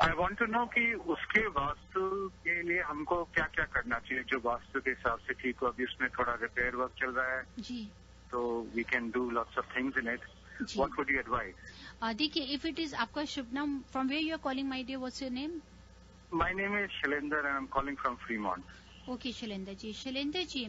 I want to know कि उसके वास्तु के लिए हमको क्या क्या करना चाहिए जो वास्तु के हिसाब से ठीक हो। अभी उसमें थोड़ा रिपेयर वर्क चल रहा है जी, तो we can do lots of things in it. What would you advise? देखिए, इफ इट इज आपका शुभ नाम, from where you are calling my dear, what's your name? My name is Shailendra and I am calling from Fremont. Okay, Shailendra ji,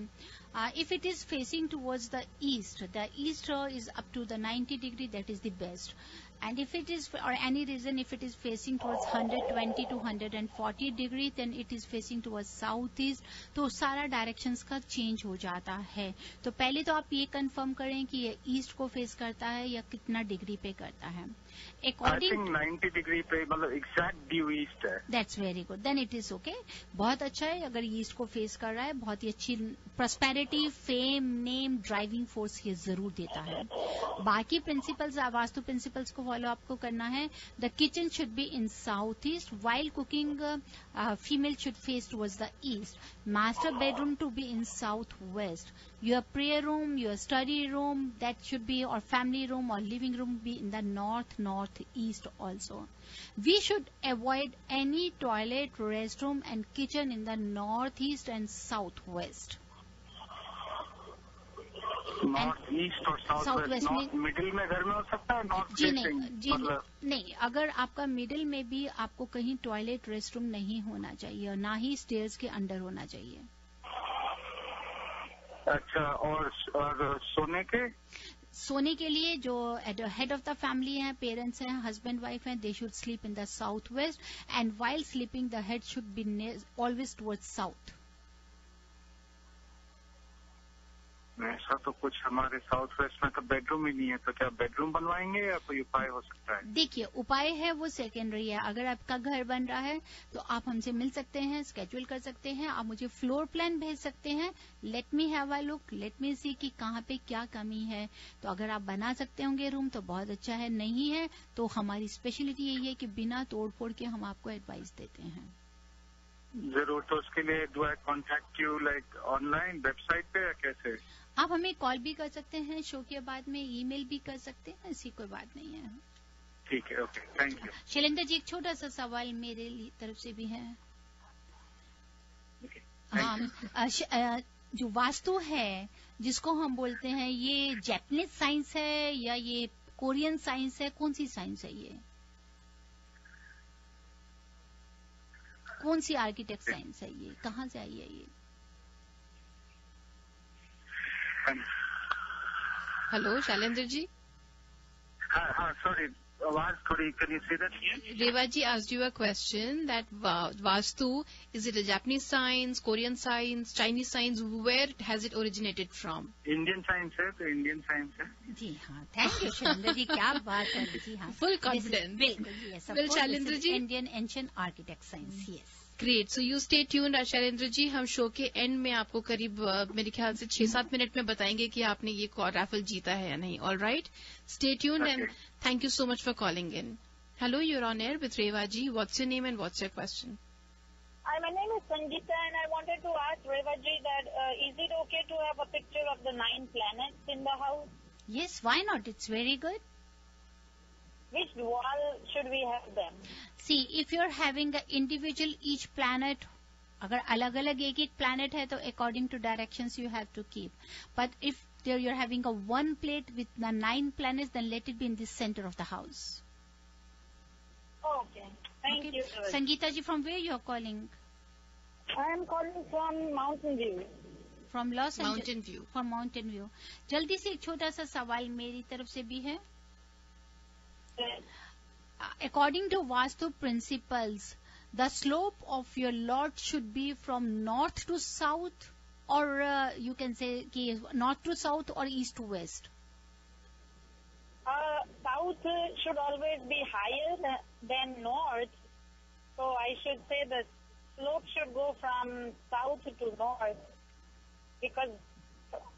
if it is facing towards the east is up to the 90 degree, that is the best. And if it is, or any reason, if it is facing towards 120 to 140 degree, then it is facing towards southeast. तो सारा directions का change हो जाता है। तो पहले तो आप ये कंफर्म करें कि ये ईस्ट को फेस करता है या कितना डिग्री पे करता है। अकॉर्डिंग 90 डिग्री पे, मतलब एग्जैक्ट ड्यू ईस्ट है। That's very good, then it is okay. बहुत अच्छा है अगर ईस्ट को फेस कर रहा है, बहुत ही अच्छी prosperity, fame, name, driving force ये जरूर देता है। बाकी प्रिंसिपल्स, वास्तु प्रिंसिपल्स को फॉलो आपको करना है। The kitchen should be in south east, while cooking female should face towards the east, master bedroom to be in south west, your prayer room, your study room, that should be, or family room or living room be in the northeast also. We should avoid any toilet, restroom and kitchen in the northeast and southwest. North east और south west में middle में घर में हो सकता है? North जी नहीं, अगर आपका मिडिल में भी आपको कहीं टॉयलेट, रेस्टरूम नहीं होना चाहिए और ना ही स्टेयर्स के अंडर होना चाहिए। अच्छा, और सोने के लिए जो हेड ऑफ द फैमिली है, पेरेंट्स हैं, हस्बैंड वाइफ हैं, they should sleep in the south west, and while sleeping the head should be always towards south. ऐसा तो कुछ हमारे साउथ वेस्ट में तो बेडरूम ही नहीं है, तो क्या बेडरूम बनवाएंगे या कोई उपाय हो सकता है? देखिए, उपाय है वो सेकेंडरी है। अगर आपका घर बन रहा है तो आप हमसे मिल सकते हैं, स्केड्यूल कर सकते हैं, आप मुझे फ्लोर प्लान भेज सकते हैं। Let me have a look, let me see कि कहाँ पे क्या कमी है। तो अगर आप बना सकते होंगे रूम तो बहुत अच्छा है, नहीं है तो हमारी स्पेशलिटी यही है कि बिना तोड़ फोड़ के हम आपको एडवाइस देते हैं। जरूर, तो उसके लिए do eye contact you like online website पे या कैसे? आप हमें कॉल भी कर सकते हैं, शो के बाद में ईमेल भी कर सकते हैं, ऐसी कोई बात नहीं है। ठीक है, okay, thank you. Shailendra ji, एक छोटा सा सवाल मेरे तरफ से भी है। हाँ, जो वास्तु है जिसको हम बोलते हैं, ये जैपनीज साइंस है या ये कोरियन साइंस है? कौन सी साइंस है ये? कौन सी आर्किटेक्ट साइंस है ये? कहाँ से आई है ये? हेलो शैलेंद्र जी। हाँ, सॉरी, आवाज थोड़ी, can you say that again? Rewa ji asked you a question that Vastu, is it a Japanese science, Korean science, Chinese science? Where has it originated from? Indian science है, तो Indian science है। जी हाँ, thank you Shailendra ji, क्या बात है। जी हाँ, Full confidence. बिल्कुल, yes. Well, Shailendra ji, Indian ancient architect science, yes. Great, so you stay tuned. Shailendra ji, हम शो के एंड में आपको करीब मेरे ख्याल से 6-7 मिनट में बताएंगे कि आपने ये रैफल जीता है या नहीं। All right, stay tuned and thank you so much for calling in. Hello, you're on air with Reva ji. What's your name and what's your question? Hi, my name is Sangeeta and I wanted to ask Rewa ji that is it okay to have a picture of the 9 planets in the house? Yes, why not? It's very good. Which wall should we have them? See, if you're having a individual each planet, अगर अलग अलग एक एक planet है तो according to directions you have to keep. But if you're having a one plate with the 9 planets, then let it be in the center of the house. Okay. Thank you. Sangeeta ji, from where you're calling? I am calling from Mountain View. From Los Angeles. Mountain View. From Mountain View. जल्दी से एक छोटा सा सवाल मेरी तरफ से भी है। According to Vastu principles, the slope of your lot should be from north to south, or you can say north to south or east to west. South should always be higher than north, so I should say the slope should go from south to north, because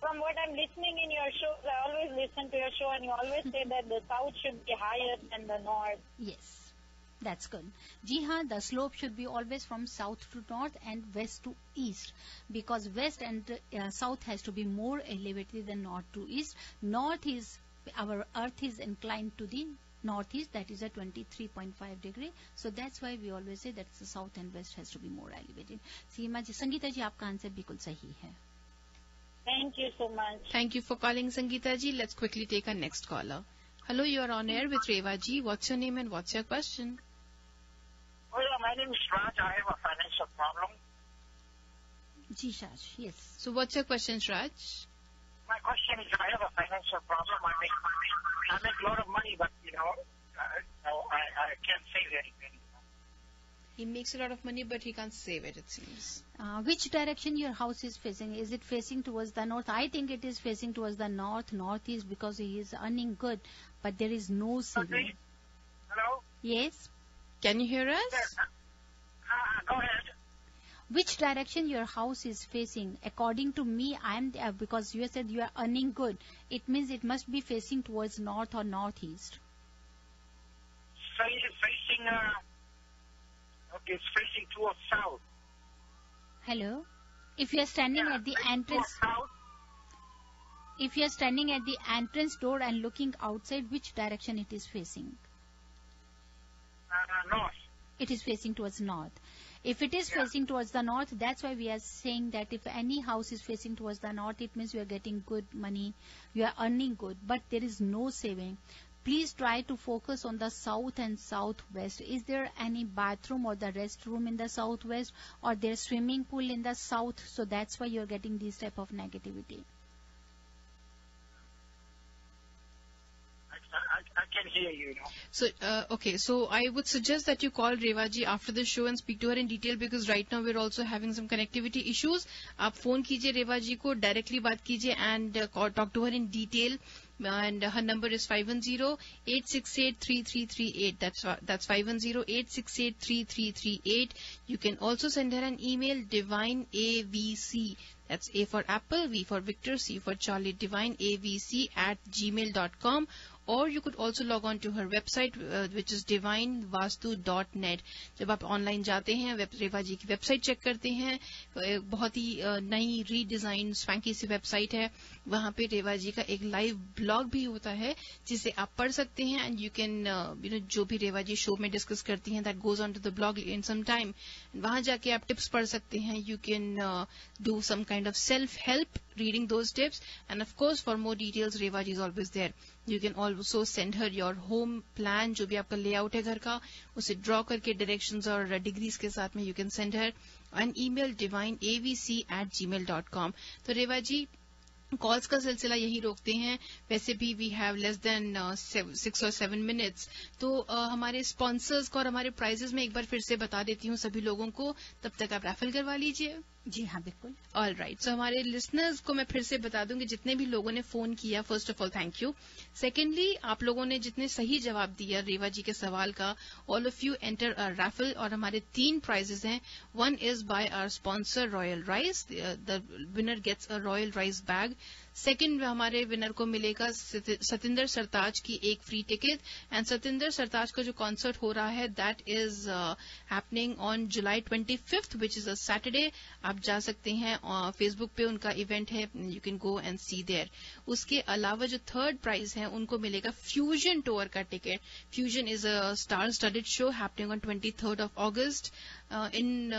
from what I'm listening in your show, I always listen to your show and you always say that the south should be higher than the north. Yes, that's good. Ji haan, the slope should be always from south to north and west to east, because west and south has to be more elevated than north to east. North is, our earth is inclined to the northeast, that is a 23.5 degree. So that's why we always say that the south and west has to be more elevated. सीमा जी, संगीता जी, आपका answer बिल्कुल सही है. Thank you so much. Thank you for calling, Sangeeta ji. Let's quickly take our next caller. Hello, you are on air with Reva ji. What's your name and what's your question? Well, my name is Raj. I have a financial problem. Ji Raj, yes. So what's your question, Raj? My question is, I have a financial problem. I make a lot of money, but I can't save anything. He makes a lot of money, but he can't save it, it seems. Which direction your house is facing? Is it facing towards the north? I think it is facing towards the northeast, because he is earning good, but there is no saving. Okay. Hello? Yes. Can you hear us? Yes. Go ahead. Which direction your house is facing? According to me, because you said you are earning good, it means it must be facing towards north or northeast. So it's facing, it's facing towards south. Hello? If you are standing at the entrance, if you are standing at the entrance door and looking outside, which direction it is facing? North. It is facing towards north. If it is facing towards the north, that's why we are saying that if any house is facing towards the north, it means you are getting good money, you are earning good, but there is no saving. Please try to focus on the south and southwest. Is there any bathroom or the restroom in the southwest, or there's swimming pool in the south? So that's why you're getting this type of negativity. I can hear you. So, okay. So I would suggest that you call Reva ji after the show and speak to her in detail, because right now we're also having some connectivity issues. आप phone कीजिए Reva ji को, directly बात कीजिए and talk to her in detail. And her number is 510-868-3338. That's 510-868-3338. You can also send her an email, divineavc. That's A for Apple, V for Victor, C for Charlie, divineavc@gmail.com. Or you could also log on to her website, which is divinevastu.net. जब आप online जाते हैं, रेवा जी की website check करते हैं, बहुत ही नई redesign स्पैंकी सी website है. वहां पे रेवा जी का एक लाइव ब्लॉग भी होता है, जिसे आप पढ़ सकते हैं. एंड यू कैन जो भी रेवा जी शो में डिस्कस करती हैं, that goes on to the blog in some time. वहां जाके आप टिप्स पढ़ सकते हैं. You can do some kind of self help reading those tips, and of course for more details Reva ji is always there. You can also send her your home plan, जो भी आपका layout है घर का, उसे draw करके directions और degrees के साथ में you can send her an email, divineavc@gmail.com. तो रेवा जी, कॉल्स का सिलसिला यही रोकते हैं. वैसे भी we have less than 6 or 7 minutes. तो हमारे स्पॉन्सर्स को और हमारे प्राइजेस में एक बार फिर से बता देती हूँ सभी लोगों को, तब तक आप रैफल करवा लीजिए. जी हाँ, बिल्कुल. All right. सो हमारे लिसनर्स को मैं फिर से बता दूंगी, जितने भी लोगों ने फोन किया, first of all thank you. Secondly, आप लोगों ने जितने सही जवाब दिया रेवा जी के सवाल का, all of you enter a raffle. और हमारे 3 प्राइजेस हैं. One is by our sponsor Royal Rice. The winner gets a Royal Rice bag. Second हमारे विनर को मिलेगा सतिंदर सरताज की एक free ticket. And Satinder Sartaj का जो कॉन्सर्ट हो रहा है, that is happening on July 25th, which is a Saturday. आप जा सकते हैं, फेसबुक पे उनका इवेंट है, you can go and see there. उसके अलावा जो थर्ड प्राइज है, उनको मिलेगा फ्यूजन टूर का टिकट. Fusion is a star studded show happening on 23rd of August in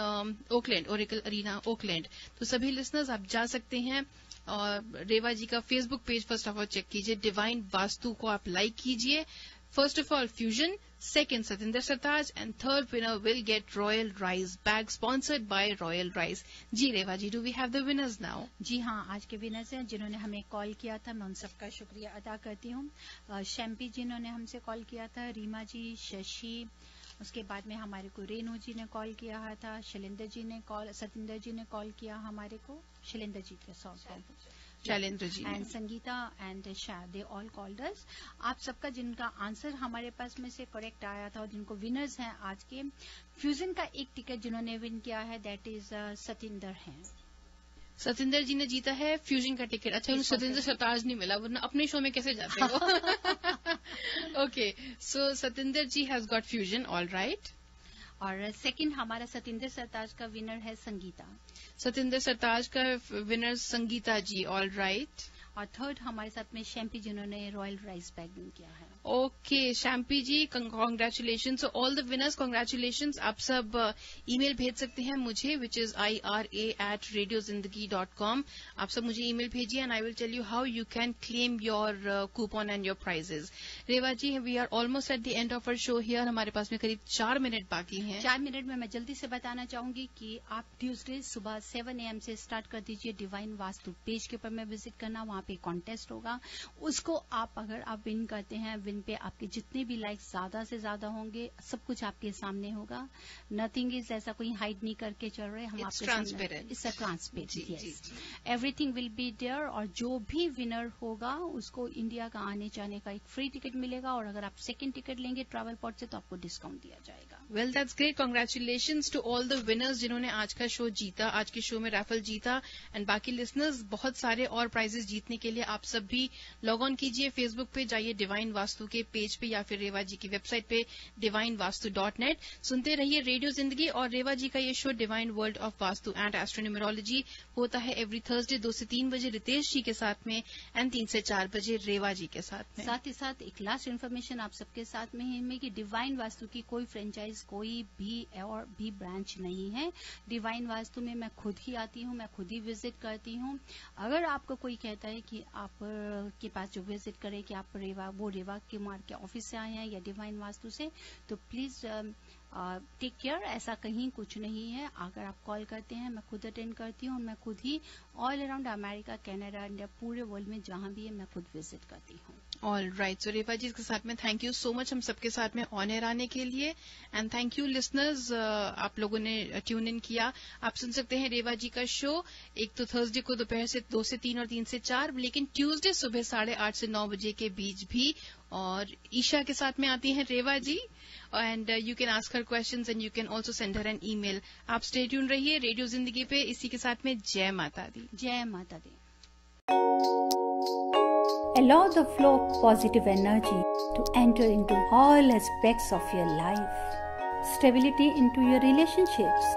Oakland, Oracle Arena Oakland. तो सभी लिसनर्स आप जा सकते हैं. और रेवा जी का Facebook page first of all check कीजिए, डिवाइन वास्तु को आप लाइक कीजिए. First of all, Fusion. Second, Satinder Sartaaj. And third winner will get Royal Rice bag sponsored by Royal Rice. Ji Rewa ji, do we have the winners now? जी हाँ, आज के winners हैं जिन्होंने हमें call किया था, मैं उन सबका शुक्रिया अदा करती हूँ। शैम्पी जिन्होंने हमसे कॉल किया था, रीमा जी, शशि, उसके बाद में हमारे को रेनू जी ने कॉल किया था, सतिंदर जी ने कॉल किया हमारे को, शैलेंद्र जी के Shailendra ji and Sangeeta and Shah, they all called us. आप सबका जिनका आंसर हमारे पास में से करेक्ट आया था और जिनको विनर्स हैं आज के, फ्यूजन का एक टिकट जिन्होंने विन किया है दैट इज सतिंदर हैं। सतिंदर जी ने जीता है फ्यूजन का टिकट। अच्छा, उन्हें सतिंदर सरताज नहीं मिला, वरना अपने शो में कैसे जाते हो? Okay, so Satinder ji has got Fusion, all right. और सेकंड हमारा सतिंदर सरताज का विनर है संगीता। सतिंदर सरताज का विनर संगीता जी, ऑल राइट। और थर्ड हमारे साथ में शैम्पी जिन्होंने रॉयल राइस बैग विन किया है। Okay, Shampy ji, congratulation. So all the winners, congratulation. आप सब ईमेल भेज सकते हैं मुझे, विच इज ira@radiozindagi.com। आप सब मुझे ईमेल भेजिए and I will tell you how you can claim your coupon and your prizes. Reva ji, we are almost at the end of our show here. हमारे पास में करीब 4 मिनट बाकी हैं। 4 मिनट में मैं जल्दी से बताना चाहूंगी कि आप ट्यूसडे सुबह 7 AM से स्टार्ट कर दीजिए। डिवाइन वास्तु पेज के ऊपर में विजिट करना, वहां पे कॉन्टेस्ट होगा, उसको अगर आप विन करते हैं, विन पे आपके जितने भी लाइक्स ज्यादा से ज्यादा होंगे, सब कुछ आपके सामने होगा। नथिंग इज ऐसा कोई हाइड नहीं करके चल रहे हम, आपके transparent, it's a transparent, yes, everything will be there. और जो भी विनर होगा उसको इंडिया का आने जाने का एक फ्री टिकट मिलेगा, और अगर आप सेकंड टिकट लेंगे ट्रैवल पॉट से तो आपको डिस्काउंट दिया जाएगा। Well, that's great. Congratulations to all the winners जिन्होंने आज का शो जीता, आज के शो में रैफल जीता। एंड बाकी लिसनर्स, बहुत सारे और प्राइजेस जीतने के लिए आप सब भी लॉग ऑन कीजिए, फेसबुक पे जाइए डिवाइन वास्तु के पेज पे, या फिर रेवा जी की वेबसाइट पे divinevastu.net। सुनते रहिए रेडियो जिंदगी। और रेवा जी का ये show divine world of vastu and astronumerology होता है एवरी थर्सडे 2 से 3 बजे रितेश जी के साथ में, एंड 3 से 4 बजे रेवा जी के साथ में। साथ ही साथ एक लास्ट इन्फॉर्मेशन आप सबके साथ में है कि डिवाइन वास्तु की कोई फ्रेंचाइज, कोई भी और भी ब्रांच नहीं है। डिवाइन वास्तु में मैं खुद ही आती हूँ, मैं खुद ही विजिट करती हूँ। अगर आपको कोई कहता है कि आप के पास जो विजिट करे कि आप रेवा कुमार के ऑफिस से आए हैं या डिवाइन वास्तु से, तो प्लीज टेक केयर, ऐसा कहीं कुछ नहीं है। अगर आप कॉल करते हैं, मैं खुद अटेंड करती हूँ, मैं खुद ही all around America, Canada, India, पूरे वर्ल्ड में जहां भी है मैं खुद विजिट करती हूँ। ऑल राइट, सो रेवा जी के साथ में थैंक यू सो मच हम सबके साथ में ऑन एयर आने के लिए। एंड थैंक यू लिसनर्स, आप लोगों ने ट्यून इन किया। आप सुन सकते हैं रेवा जी का शो एक तो थर्सडे को दोपहर से 2 से 3 और 3 से 4, लेकिन ट्यूसडे सुबह 8:30 से 9 बजे के बीच भी। और ईशा के साथ में आती हैं Reva ji, and you can ask her questions and you can also send her an email. आप स्टे ट्यून रहिए रेडियो जिंदगी पे। इसी के साथ में जय माता दी। जय माता दी। Allow the flow of positive energy to enter into all aspects of your life. Stability into your relationships.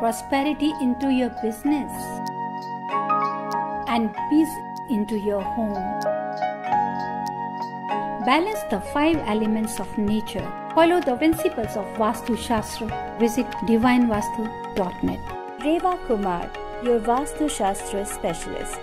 Prosperity into your business. And peace into your home. Balance the 5 elements of nature. Follow the principles of Vastu Shastra. Visit divinevastu.net. Reva Kumar, your Vastu Shastra specialist.